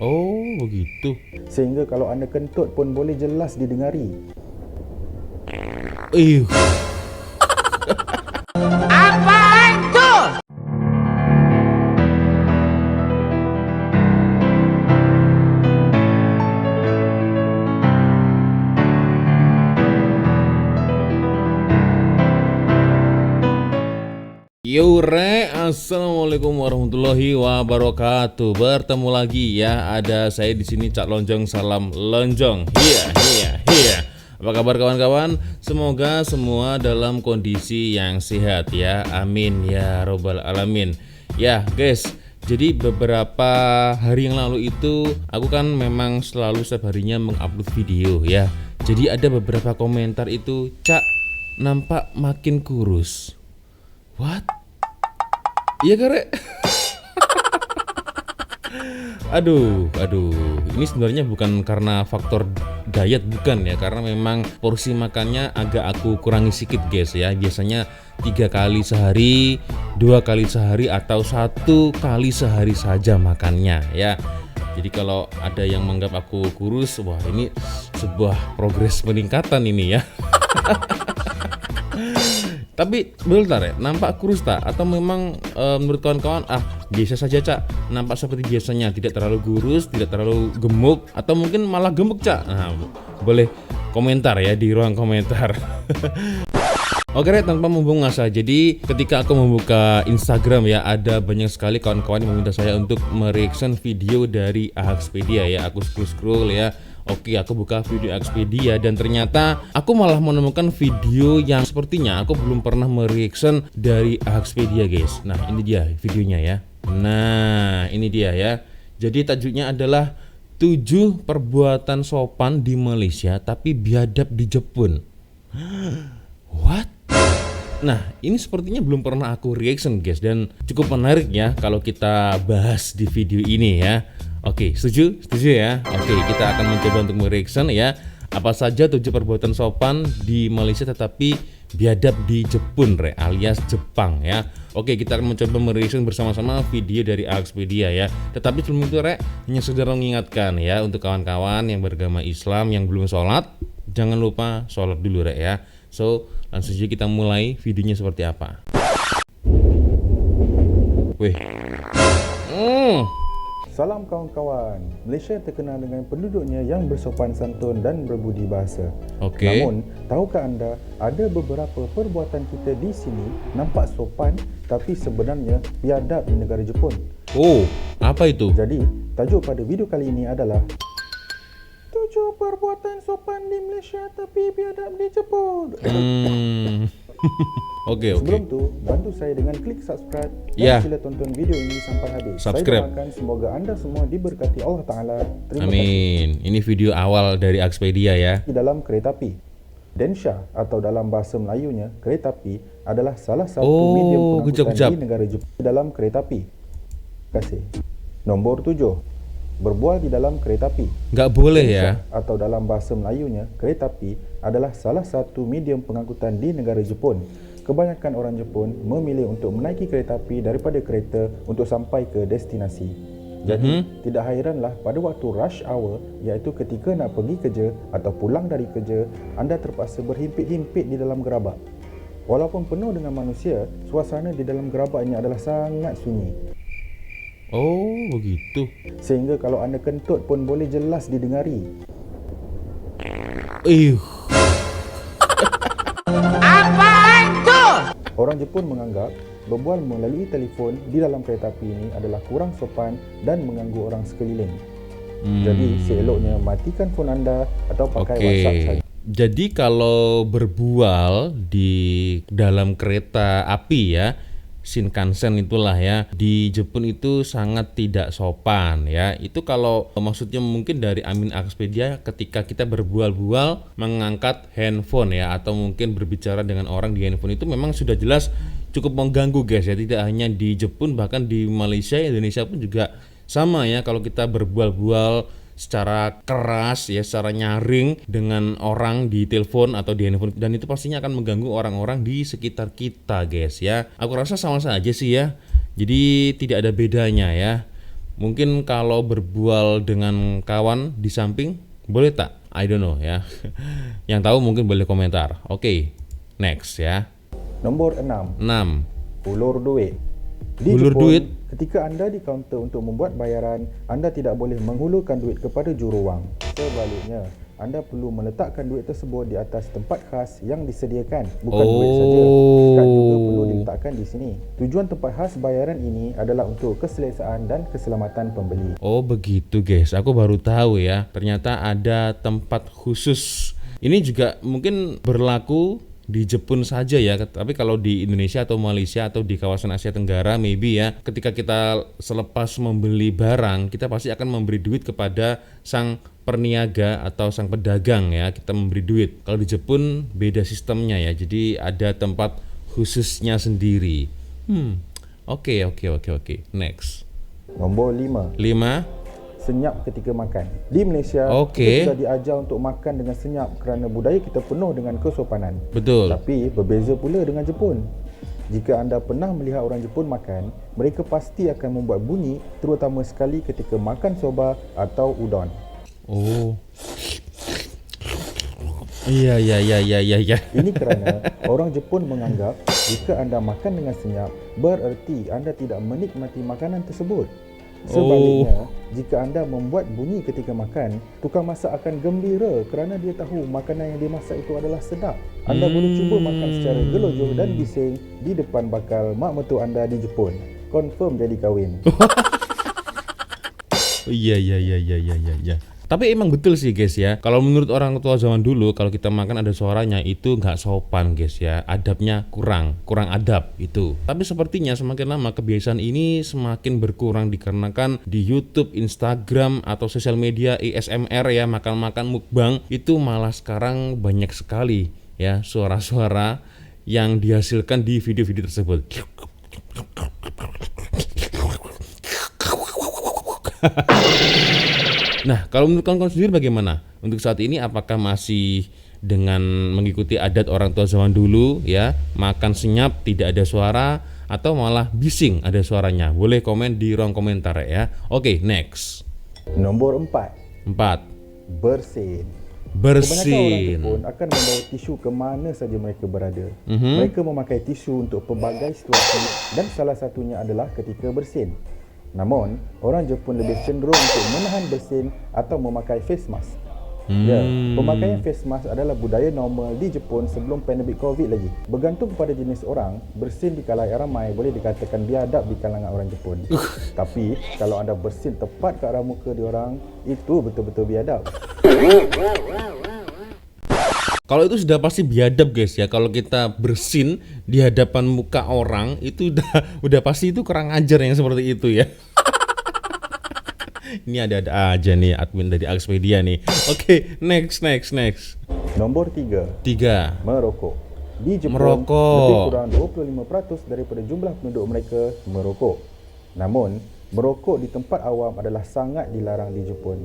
Oh, begitu. Sehingga kalau anda kentut pun boleh jelas didengari. Ih, Yure, assalamualaikum warahmatullahi wabarakatuh. Bertemu lagi ya, ada saya di sini Cak Lonjong, salam lonjong. Iya. Apa kabar kawan-kawan? Semoga semua dalam kondisi yang sehat ya. Amin ya robbal alamin. Ya guys, jadi beberapa hari yang lalu itu aku kan memang selalu setiap harinya mengupload video ya. Jadi ada beberapa komentar itu, Cak nampak makin kurus. What? Iya kare. Aduh. Ini sebenarnya bukan karena faktor diet, bukan ya, karena memang porsi makannya agak aku kurangi sedikit guys ya. Biasanya 3 kali sehari, 2 kali sehari, atau 1 kali sehari saja makannya ya. Jadi kalau ada yang menganggap aku kurus, wah ini sebuah progres peningkatan ini ya. Tapi bentar ya, nampak kurus tak? Atau memang menurut kawan-kawan biasa saja Cak, nampak seperti biasanya, tidak terlalu kurus, tidak terlalu gemuk, atau mungkin malah gemuk Cak? Nah, boleh komentar ya di ruang komentar. Oke, tanpa membuang asa. Jadi ketika aku membuka Instagram ya, ada banyak sekali kawan-kawan yang meminta saya untuk mereaction video dari Ahaxpedia ya. Aku scroll ya. Oke, aku buka video Expedia dan ternyata aku malah menemukan video yang sepertinya aku belum pernah mereaction dari Expedia guys. Nah ini dia videonya ya. Nah ini dia ya. Jadi tajuknya adalah 7 perbuatan sopan di Malaysia tapi biadab di Jepun. What? Nah ini sepertinya belum pernah aku reaction guys, dan cukup menarik ya kalau kita bahas di video ini ya. Oke, setuju ya. Oke, kita akan mencoba untuk mereaction ya, apa saja 7 perbuatan sopan di Malaysia tetapi biadab di Jepun alias Jepang ya. Oke, kita akan mencoba mereaction bersama-sama video dari Expedia ya. Tetapi sebelum itu hanya sekedar mengingatkan ya, untuk kawan-kawan yang beragama Islam yang belum sholat, jangan lupa sholat dulu ya. So, langsung saja kita mulai videonya seperti apa. Wih. Salam kawan-kawan. Malaysia terkenal dengan penduduknya yang bersopan santun dan berbudi bahasa. Oke. Namun, tahukah anda ada beberapa perbuatan kita di sini nampak sopan tapi sebenarnya biadab di negara Jepun. Oh, apa itu? Jadi, tajuk pada video kali ini adalah 7 perbuatan sopan di Malaysia tapi biadab di Jepun. Oke. Sebelum itu, bantu saya dengan klik subscribe dan Ya. sila tonton video ini sampai habis. Subscribe. Saya doakan semoga anda semua diberkati Allah Ta'ala. Terima kasih. Amin. Ini video awal dari Expedia ya. Di dalam kereta api, Densha atau dalam bahasa Melayunya kereta api adalah salah satu medium pengangkutan di negara Jepun. Di dalam kereta api. Terima kasih. Nombor 7, berbual di dalam kereta api. Nggak boleh ya. Densha atau dalam bahasa Melayunya kereta api adalah salah satu medium pengangkutan di negara Jepun. Kebanyakan orang Jepun memilih untuk menaiki kereta api daripada kereta untuk sampai ke destinasi. Jadi, tidak hairanlah pada waktu rush hour, iaitu ketika nak pergi kerja atau pulang dari kerja, anda terpaksa berhimpit-himpit di dalam gerabak. Walaupun penuh dengan manusia, suasana di dalam gerabak ini adalah sangat sunyi. Oh, begitu. Sehingga kalau anda kentut pun boleh jelas didengari. Orang Jepun menganggap berbual melalui telefon di dalam kereta api ini adalah kurang sopan dan mengganggu orang sekeliling. Jadi seeloknya matikan phone anda atau pakai WhatsApp saja. Jadi kalau berbual di dalam kereta api ya, Shinkansen itulah ya, di Jepun itu sangat tidak sopan ya. Itu kalau maksudnya mungkin dari Amin Expedia, ketika kita berbual-bual mengangkat handphone ya, atau mungkin berbicara dengan orang di handphone, itu memang sudah jelas cukup mengganggu guys ya. Tidak hanya di Jepun, bahkan di Malaysia, Indonesia pun juga sama ya. Kalau kita berbual-bual secara keras ya, secara nyaring dengan orang di telepon atau di handphone, dan itu pastinya akan mengganggu orang-orang di sekitar kita guys ya. Aku rasa sama saja sih ya, jadi tidak ada bedanya ya. Mungkin kalau berbual dengan kawan di samping boleh tak? I don't know ya. Yang tahu mungkin boleh komentar. Oke, next ya. Nombor 6. 6. Hulur duit. Di Hulur Jepun, duit? ketika anda di kaunter untuk membuat bayaran, anda tidak boleh menghulurkan duit kepada juru wang. Sebaliknya, anda perlu meletakkan duit tersebut di atas tempat khas yang disediakan. Bukan duit saja, kad juga perlu diletakkan di sini. Tujuan tempat khas bayaran ini adalah untuk keselesaan dan keselamatan pembeli. Oh begitu guys, aku baru tahu ya. Ternyata ada tempat khusus. Ini juga mungkin berlaku di Jepun saja ya, tapi kalau di Indonesia atau Malaysia atau di kawasan Asia Tenggara maybe ya, ketika kita selepas membeli barang, kita pasti akan memberi duit kepada sang perniaga atau sang pedagang ya, kita memberi duit. Kalau di Jepun beda sistemnya ya, jadi ada tempat khususnya sendiri. Oke. Next. Nombor 5. 5. Senyap ketika makan. Di Malaysia, Okey. kita sudah diajar untuk makan dengan senyap kerana budaya kita penuh dengan kesopanan. Betul. Tapi berbeza pula dengan Jepun. Jika anda pernah melihat orang Jepun makan, mereka pasti akan membuat bunyi, terutama sekali ketika makan soba atau udon. Oh. Iya. Ini kerana orang Jepun menganggap jika anda makan dengan senyap, bererti anda tidak menikmati makanan tersebut. Sebaliknya, jika anda membuat bunyi ketika makan, tukang masak akan gembira kerana dia tahu makanan yang dia masak itu adalah sedap. Anda boleh cuba makan secara gelojoh dan bising di depan bakal mak mertua anda di Jepun. Confirm jadi kahwin. Iya. Tapi emang betul sih guys ya. Kalau menurut orang tua zaman dulu, kalau kita makan ada suaranya itu nggak sopan guys ya. Adabnya kurang adab itu. Tapi sepertinya semakin lama kebiasaan ini semakin berkurang dikarenakan di YouTube, Instagram atau sosial media ASMR ya, makan-makan mukbang itu malah sekarang banyak sekali ya suara-suara yang dihasilkan di video-video tersebut. Nah, kalau menurut kawan-kawan sendiri bagaimana? Untuk saat ini apakah masih dengan mengikuti adat orang tua zaman dulu ya, makan senyap tidak ada suara atau malah bising ada suaranya? Boleh komen di ruang komentar ya. Oke, next. Nombor 4. 4. Bersin. Kebanyakan orang Bersin. Jepun akan membawa tisu ke mana saja mereka berada. Mereka memakai tisu untuk pelbagai situasi dan salah satunya adalah ketika bersin. Namun, orang Jepun lebih cenderung untuk menahan bersin atau memakai face mask. Ya, pemakaian face mask adalah budaya normal di Jepun sebelum pandemik COVID lagi. Bergantung kepada jenis orang, bersin di kalangan ramai boleh dikatakan biadab di kalangan orang Jepun. Tapi, kalau anda bersin tepat ke arah muka diorang, itu betul-betul biadab. Kalau itu sudah pasti biadab guys ya. Kalau kita bersin di hadapan muka orang itu udah pasti itu kurang ajar yang seperti itu ya. Ini ada aja nih admin dari Axpedia nih. Oke, next. Nombor 3. 3. Merokok. Di Jepun, Merokok. lebih kurang 25% daripada jumlah penduduk mereka merokok. Namun, merokok di tempat awam adalah sangat dilarang di Jepun.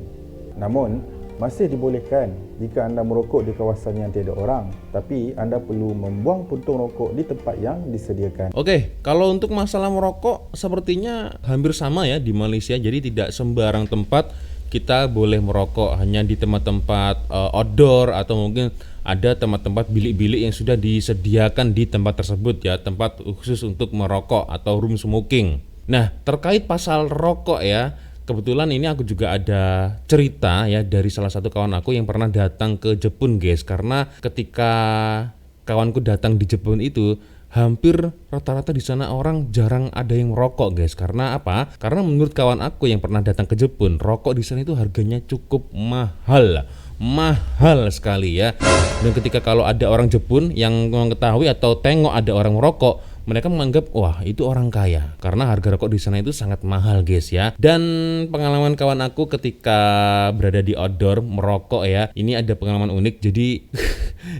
Namun, masih dibolehkan jika anda merokok di kawasan yang tiada orang, tapi anda perlu membuang puntung rokok di tempat yang disediakan. Oke, kalau untuk masalah merokok sepertinya hampir sama ya di Malaysia. Jadi tidak sembarang tempat kita boleh merokok, hanya di tempat-tempat outdoor atau mungkin ada tempat-tempat bilik-bilik yang sudah disediakan di tempat tersebut ya, tempat khusus untuk merokok atau room smoking. Nah, terkait pasal rokok ya, kebetulan ini aku juga ada cerita ya dari salah satu kawan aku yang pernah datang ke Jepun guys. Karena ketika kawanku datang di Jepun itu hampir rata-rata di sana orang jarang ada yang merokok guys. Karena apa? Karena menurut kawan aku yang pernah datang ke Jepun, rokok di sana itu harganya cukup mahal sekali ya. Dan ketika kalau ada orang Jepun yang mengetahui atau tengok ada orang merokok, mereka menganggap wah itu orang kaya karena harga rokok di sana itu sangat mahal guys ya. Dan pengalaman kawan aku ketika berada di outdoor merokok ya, ini ada pengalaman unik.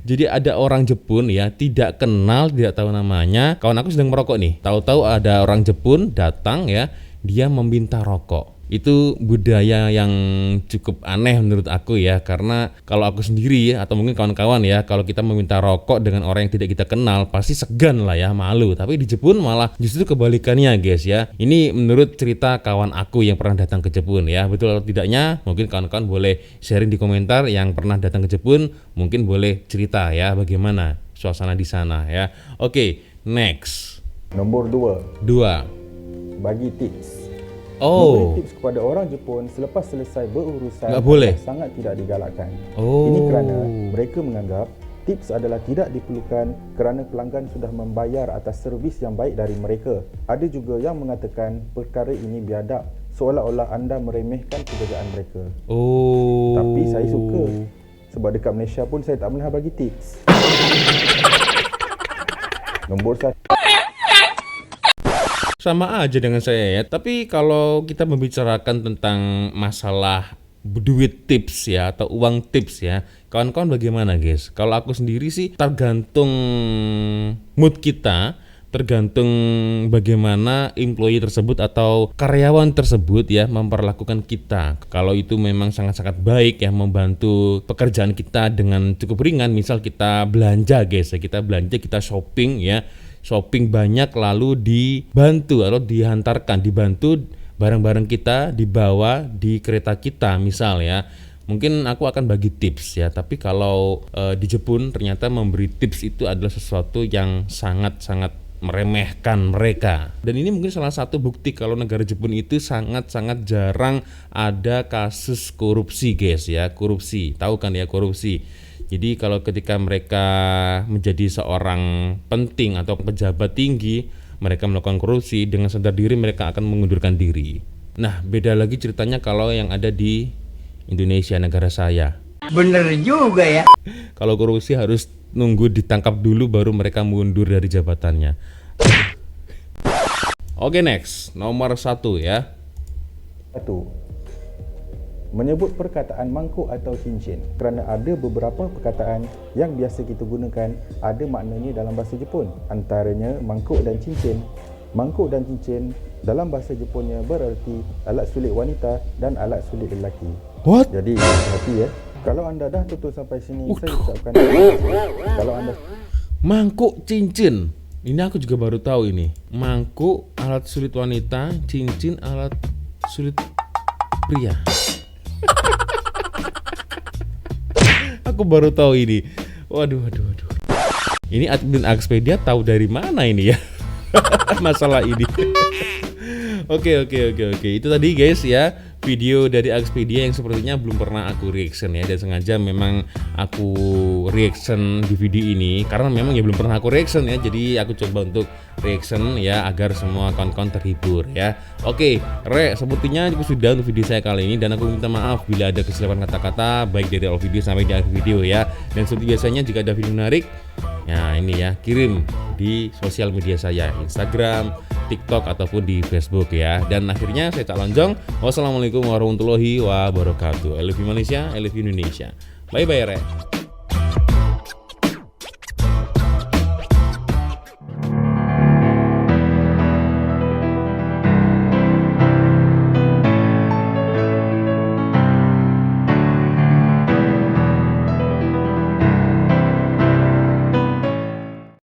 Jadi ada orang Jepun ya, tidak kenal, tidak tahu namanya. Kawan aku sedang merokok nih, tahu-tahu ada orang Jepun datang ya, dia meminta rokok. Itu budaya yang cukup aneh menurut aku ya, karena kalau aku sendiri ya, atau mungkin kawan-kawan ya, kalau kita meminta rokok dengan orang yang tidak kita kenal pasti segan lah ya, malu. Tapi di Jepun malah justru kebalikannya guys ya. Ini menurut cerita kawan aku yang pernah datang ke Jepun ya. Betul atau tidaknya mungkin kawan-kawan boleh sharing di komentar yang pernah datang ke Jepun, mungkin boleh cerita ya bagaimana suasana di sana ya. Oke, next. Nombor 2, 2. bagi tips. Oh. Memberi tips kepada orang Jepun selepas selesai berurusan Nggak boleh. sangat tidak digalakkan. Oh. Ini kerana mereka menganggap tips adalah tidak diperlukan kerana pelanggan sudah membayar atas servis yang baik dari mereka. Ada juga yang mengatakan perkara ini biadab, seolah-olah anda meremehkan pekerjaan mereka. Oh. Tapi saya suka, sebab dekat Malaysia pun saya tak pernah bagi tips. Nombor 1, Sama aja dengan saya ya. Tapi kalau kita membicarakan tentang masalah duit tips ya, atau uang tips ya, kawan-kawan bagaimana guys? Kalau aku sendiri sih tergantung mood kita, tergantung bagaimana employee tersebut atau karyawan tersebut ya memperlakukan kita. Kalau itu memang sangat-sangat baik ya, membantu pekerjaan kita dengan cukup ringan, misal kita belanja guys ya, kita belanja, kita shopping ya, shopping banyak lalu dibantu atau dibantu barang-barang kita dibawa di kereta kita misal ya, mungkin aku akan bagi tips ya. Tapi kalau di Jepun ternyata memberi tips itu adalah sesuatu yang sangat-sangat meremehkan mereka. Dan ini mungkin salah satu bukti kalau negara Jepun itu sangat-sangat jarang ada kasus korupsi guys ya. Korupsi, tahu kan ya korupsi. Jadi kalau ketika mereka menjadi seorang penting atau pejabat tinggi, mereka melakukan korupsi, dengan sadar diri mereka akan mengundurkan diri. Nah, beda lagi ceritanya kalau yang ada di Indonesia, negara saya. Bener juga ya. Kalau korupsi harus nunggu ditangkap dulu baru mereka mundur dari jabatannya. Oke, next. Nomor 1 ya. 1. Menyebut perkataan mangkuk atau cincin, kerana ada beberapa perkataan yang biasa kita gunakan ada maknanya dalam bahasa Jepun, antaranya mangkuk dan cincin. Mangkuk dan cincin dalam bahasa Jepunnya berarti alat sulit wanita dan alat sulit lelaki. What? Jadi hati ya. Kalau anda dah tutup sampai sini, saya ucapkan kalau anda Mangkuk cincin. Ini aku juga baru tahu ini. Mangkuk alat sulit wanita, cincin alat sulit pria. Aku baru tahu ini. Waduh. Ini admin Akspedia tahu dari mana ini ya? Masalah ini. Oke. Itu tadi guys ya, video dari Akspedia yang sepertinya belum pernah aku reaction ya, dan sengaja memang aku reaction di video ini karena memang ya belum pernah aku reaction ya. Jadi aku coba untuk reaction ya agar semua kawan-kawan terhibur ya. Oke, sepertinya itu sudah untuk video saya kali ini, dan aku minta maaf bila ada kesilapan kata-kata baik dari awal video sampai di akhir video ya. Dan seperti biasanya jika ada video menarik, nah ini ya, kirim di sosial media saya, Instagram, TikTok ataupun di Facebook ya. Dan akhirnya saya Cak Lonjong. Wassalamualaikum warahmatullahi wabarakatuh. I love you Malaysia, I love you Indonesia. Bye bye Re.